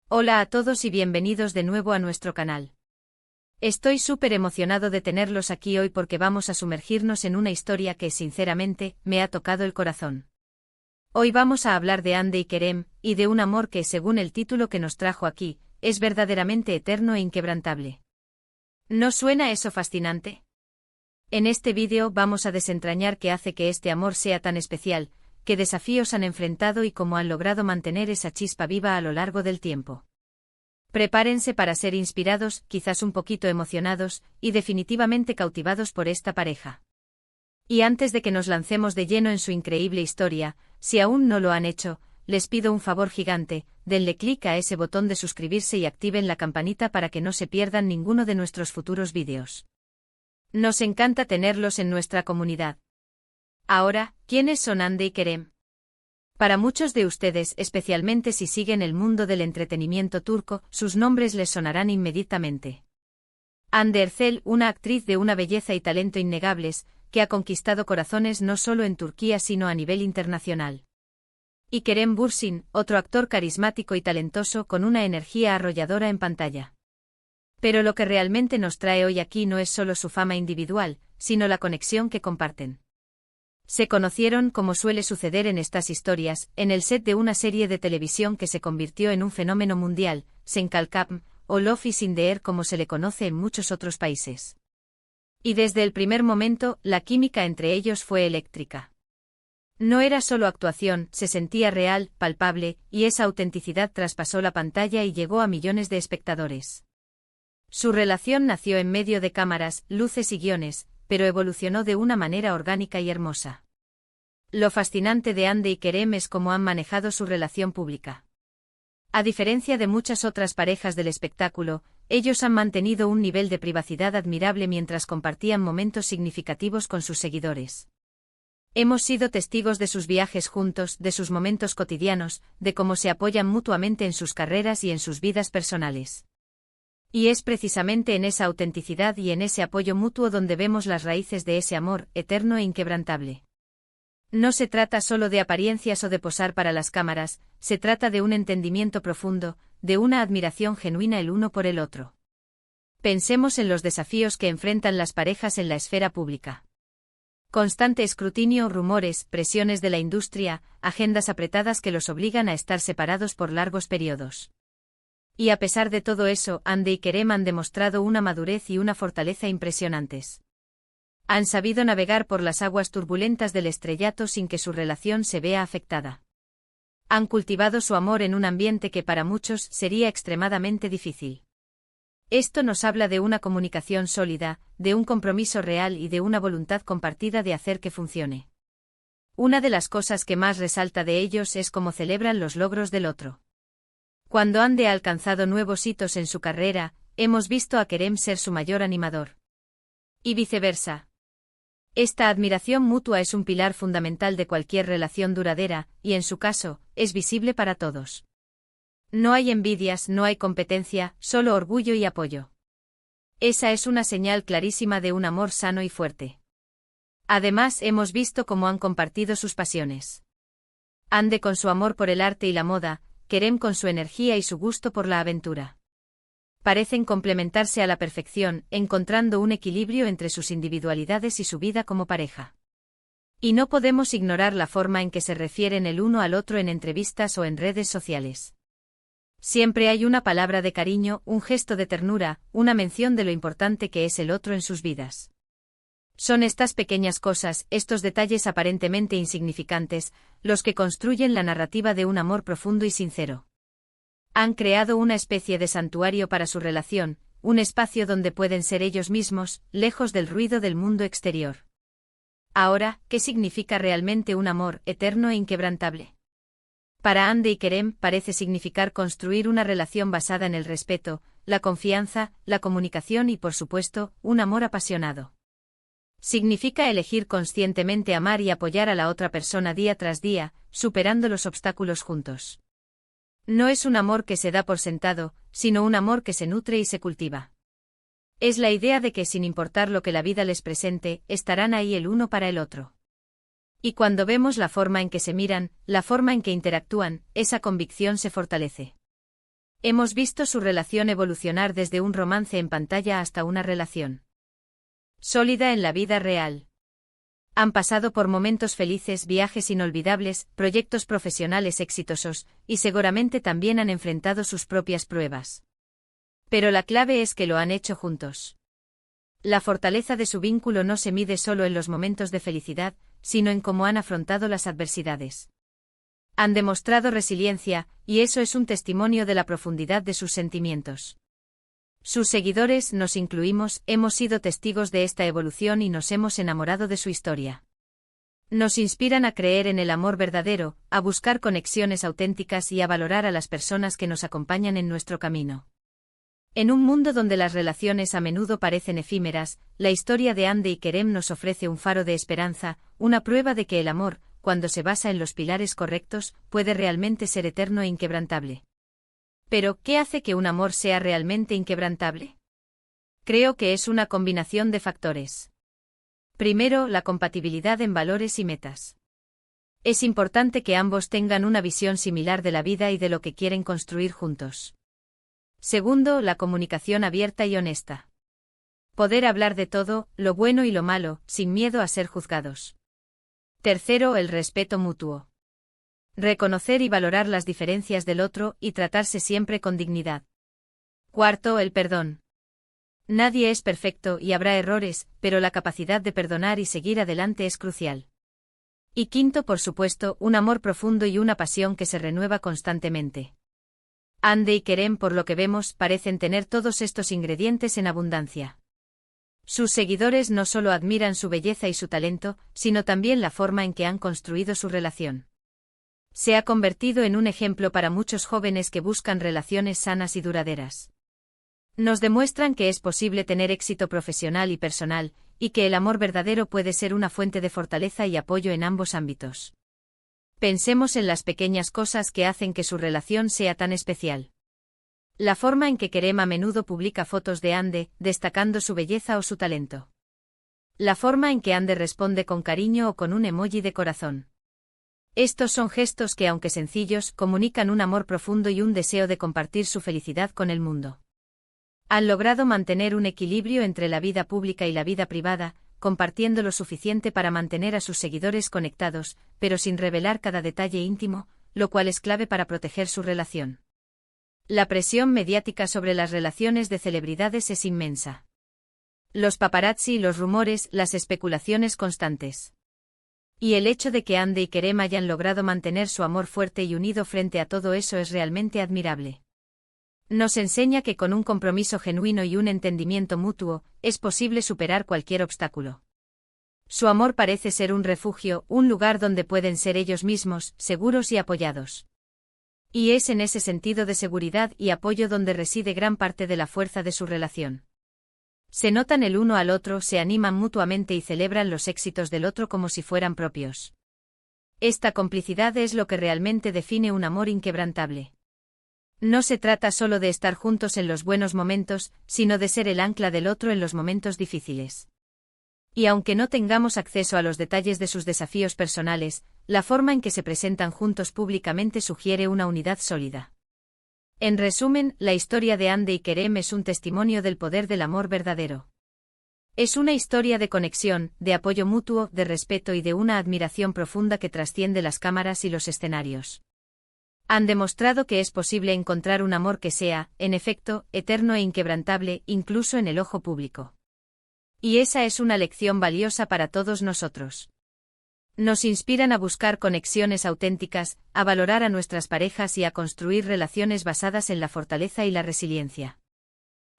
Hola a todos y bienvenidos de nuevo a nuestro canal. Estoy súper emocionado de tenerlos aquí hoy porque vamos a sumergirnos en una historia que, sinceramente, me ha tocado el corazón. Hoy vamos a hablar de Hande y Kerem, y de un amor que, según el título que nos trajo aquí, es verdaderamente eterno e inquebrantable. ¿No suena eso fascinante? En este vídeo vamos a desentrañar qué hace que este amor sea tan especial, qué desafíos han enfrentado y cómo han logrado mantener esa chispa viva a lo largo del tiempo. Prepárense para ser inspirados, quizás un poquito emocionados, y definitivamente cautivados por esta pareja. Y antes de que nos lancemos de lleno en su increíble historia, si aún no lo han hecho, les pido un favor gigante, denle clic a ese botón de suscribirse y activen la campanita para que no se pierdan ninguno de nuestros futuros vídeos. Nos encanta tenerlos en nuestra comunidad. Ahora, ¿quiénes son Hande y Kerem? Para muchos de ustedes, especialmente si siguen el mundo del entretenimiento turco, sus nombres les sonarán inmediatamente. Hande Erçel, una actriz de una belleza y talento innegables, que ha conquistado corazones no solo en Turquía sino a nivel internacional. Y Kerem Bürsin, otro actor carismático y talentoso con una energía arrolladora en pantalla. Pero lo que realmente nos trae hoy aquí no es solo su fama individual, sino la conexión que comparten. Se conocieron, como suele suceder en estas historias, en el set de una serie de televisión que se convirtió en un fenómeno mundial, Sen Kalkam, o Love is in the Air como se le conoce en muchos otros países. Y desde el primer momento, la química entre ellos fue eléctrica. No era solo actuación, se sentía real, palpable, y esa autenticidad traspasó la pantalla y llegó a millones de espectadores. Su relación nació en medio de cámaras, luces y guiones, pero evolucionó de una manera orgánica y hermosa. Lo fascinante de Hande y Kerem es cómo han manejado su relación pública. A diferencia de muchas otras parejas del espectáculo, ellos han mantenido un nivel de privacidad admirable mientras compartían momentos significativos con sus seguidores. Hemos sido testigos de sus viajes juntos, de sus momentos cotidianos, de cómo se apoyan mutuamente en sus carreras y en sus vidas personales. Y es precisamente en esa autenticidad y en ese apoyo mutuo donde vemos las raíces de ese amor, eterno e inquebrantable. No se trata solo de apariencias o de posar para las cámaras, se trata de un entendimiento profundo, de una admiración genuina el uno por el otro. Pensemos en los desafíos que enfrentan las parejas en la esfera pública. Constante escrutinio, rumores, presiones de la industria, agendas apretadas que los obligan a estar separados por largos periodos. Y a pesar de todo eso, Hande y Kerem han demostrado una madurez y una fortaleza impresionantes. Han sabido navegar por las aguas turbulentas del estrellato sin que su relación se vea afectada. Han cultivado su amor en un ambiente que para muchos sería extremadamente difícil. Esto nos habla de una comunicación sólida, de un compromiso real y de una voluntad compartida de hacer que funcione. Una de las cosas que más resalta de ellos es cómo celebran los logros del otro. Cuando Hande ha alcanzado nuevos hitos en su carrera, hemos visto a Kerem ser su mayor animador. Y viceversa. Esta admiración mutua es un pilar fundamental de cualquier relación duradera, y en su caso, es visible para todos. No hay envidias, no hay competencia, solo orgullo y apoyo. Esa es una señal clarísima de un amor sano y fuerte. Además, hemos visto cómo han compartido sus pasiones. Hande con su amor por el arte y la moda, Kerem con su energía y su gusto por la aventura. Parecen complementarse a la perfección, encontrando un equilibrio entre sus individualidades y su vida como pareja. Y no podemos ignorar la forma en que se refieren el uno al otro en entrevistas o en redes sociales. Siempre hay una palabra de cariño, un gesto de ternura, una mención de lo importante que es el otro en sus vidas. Son estas pequeñas cosas, estos detalles aparentemente insignificantes, los que construyen la narrativa de un amor profundo y sincero. Han creado una especie de santuario para su relación, un espacio donde pueden ser ellos mismos, lejos del ruido del mundo exterior. Ahora, ¿qué significa realmente un amor eterno e inquebrantable? Para Hande y Kerem parece significar construir una relación basada en el respeto, la confianza, la comunicación y, por supuesto, un amor apasionado. Significa elegir conscientemente amar y apoyar a la otra persona día tras día, superando los obstáculos juntos. No es un amor que se da por sentado, sino un amor que se nutre y se cultiva. Es la idea de que sin importar lo que la vida les presente, estarán ahí el uno para el otro. Y cuando vemos la forma en que se miran, la forma en que interactúan, esa convicción se fortalece. Hemos visto su relación evolucionar desde un romance en pantalla hasta una relación sólida en la vida real. Han pasado por momentos felices, viajes inolvidables, proyectos profesionales exitosos, y seguramente también han enfrentado sus propias pruebas. Pero la clave es que lo han hecho juntos. La fortaleza de su vínculo no se mide solo en los momentos de felicidad, sino en cómo han afrontado las adversidades. Han demostrado resiliencia, y eso es un testimonio de la profundidad de sus sentimientos. Sus seguidores, nos incluimos, hemos sido testigos de esta evolución y nos hemos enamorado de su historia. Nos inspiran a creer en el amor verdadero, a buscar conexiones auténticas y a valorar a las personas que nos acompañan en nuestro camino. En un mundo donde las relaciones a menudo parecen efímeras, la historia de Hande y Kerem nos ofrece un faro de esperanza, una prueba de que el amor, cuando se basa en los pilares correctos, puede realmente ser eterno e inquebrantable. Pero, ¿qué hace que un amor sea realmente inquebrantable? Creo que es una combinación de factores. Primero, la compatibilidad en valores y metas. Es importante que ambos tengan una visión similar de la vida y de lo que quieren construir juntos. Segundo, la comunicación abierta y honesta. Poder hablar de todo, lo bueno y lo malo, sin miedo a ser juzgados. Tercero, el respeto mutuo. Reconocer y valorar las diferencias del otro y tratarse siempre con dignidad. Cuarto, el perdón. Nadie es perfecto y habrá errores, pero la capacidad de perdonar y seguir adelante es crucial. Y quinto, por supuesto, un amor profundo y una pasión que se renueva constantemente. Hande y Kerem, por lo que vemos, parecen tener todos estos ingredientes en abundancia. Sus seguidores no solo admiran su belleza y su talento, sino también la forma en que han construido su relación. Se ha convertido en un ejemplo para muchos jóvenes que buscan relaciones sanas y duraderas. Nos demuestran que es posible tener éxito profesional y personal, y que el amor verdadero puede ser una fuente de fortaleza y apoyo en ambos ámbitos. Pensemos en las pequeñas cosas que hacen que su relación sea tan especial. La forma en que Kerem a menudo publica fotos de Hande, destacando su belleza o su talento. La forma en que Hande responde con cariño o con un emoji de corazón. Estos son gestos que, aunque sencillos, comunican un amor profundo y un deseo de compartir su felicidad con el mundo. Han logrado mantener un equilibrio entre la vida pública y la vida privada, compartiendo lo suficiente para mantener a sus seguidores conectados, pero sin revelar cada detalle íntimo, lo cual es clave para proteger su relación. La presión mediática sobre las relaciones de celebridades es inmensa. Los paparazzi, los rumores, las especulaciones constantes. Y el hecho de que Hande y Kerem hayan logrado mantener su amor fuerte y unido frente a todo eso es realmente admirable. Nos enseña que con un compromiso genuino y un entendimiento mutuo, es posible superar cualquier obstáculo. Su amor parece ser un refugio, un lugar donde pueden ser ellos mismos, seguros y apoyados. Y es en ese sentido de seguridad y apoyo donde reside gran parte de la fuerza de su relación. Se notan el uno al otro, se animan mutuamente y celebran los éxitos del otro como si fueran propios. Esta complicidad es lo que realmente define un amor inquebrantable. No se trata solo de estar juntos en los buenos momentos, sino de ser el ancla del otro en los momentos difíciles. Y aunque no tengamos acceso a los detalles de sus desafíos personales, la forma en que se presentan juntos públicamente sugiere una unidad sólida. En resumen, la historia de Hande y Kerem es un testimonio del poder del amor verdadero. Es una historia de conexión, de apoyo mutuo, de respeto y de una admiración profunda que trasciende las cámaras y los escenarios. Han demostrado que es posible encontrar un amor que sea, en efecto, eterno e inquebrantable, incluso en el ojo público. Y esa es una lección valiosa para todos nosotros. Nos inspiran a buscar conexiones auténticas, a valorar a nuestras parejas y a construir relaciones basadas en la fortaleza y la resiliencia.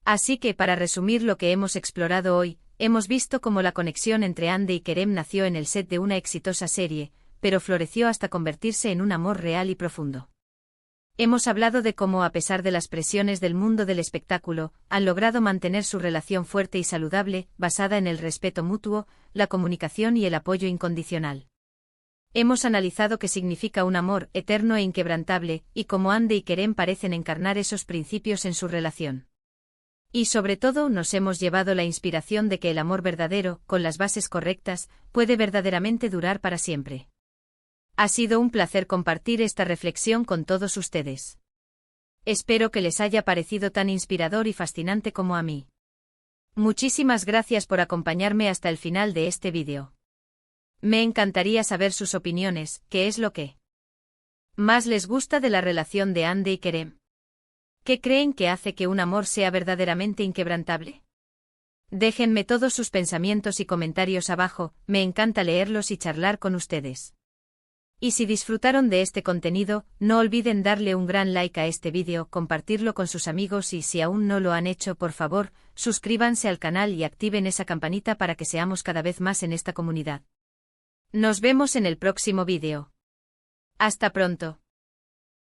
Así que, para resumir lo que hemos explorado hoy, hemos visto cómo la conexión entre Hande y Kerem nació en el set de una exitosa serie, pero floreció hasta convertirse en un amor real y profundo. Hemos hablado de cómo, a pesar de las presiones del mundo del espectáculo, han logrado mantener su relación fuerte y saludable, basada en el respeto mutuo, la comunicación y el apoyo incondicional. Hemos analizado qué significa un amor eterno e inquebrantable, y cómo Hande y Kerem parecen encarnar esos principios en su relación. Y sobre todo nos hemos llevado la inspiración de que el amor verdadero, con las bases correctas, puede verdaderamente durar para siempre. Ha sido un placer compartir esta reflexión con todos ustedes. Espero que les haya parecido tan inspirador y fascinante como a mí. Muchísimas gracias por acompañarme hasta el final de este vídeo. Me encantaría saber sus opiniones, qué es lo que más les gusta de la relación de Andy y Kerem. ¿Qué creen que hace que un amor sea verdaderamente inquebrantable? Déjenme todos sus pensamientos y comentarios abajo, me encanta leerlos y charlar con ustedes. Y si disfrutaron de este contenido, no olviden darle un gran like a este vídeo, compartirlo con sus amigos y si aún no lo han hecho, por favor, suscríbanse al canal y activen esa campanita para que seamos cada vez más en esta comunidad. Nos vemos en el próximo vídeo. Hasta pronto.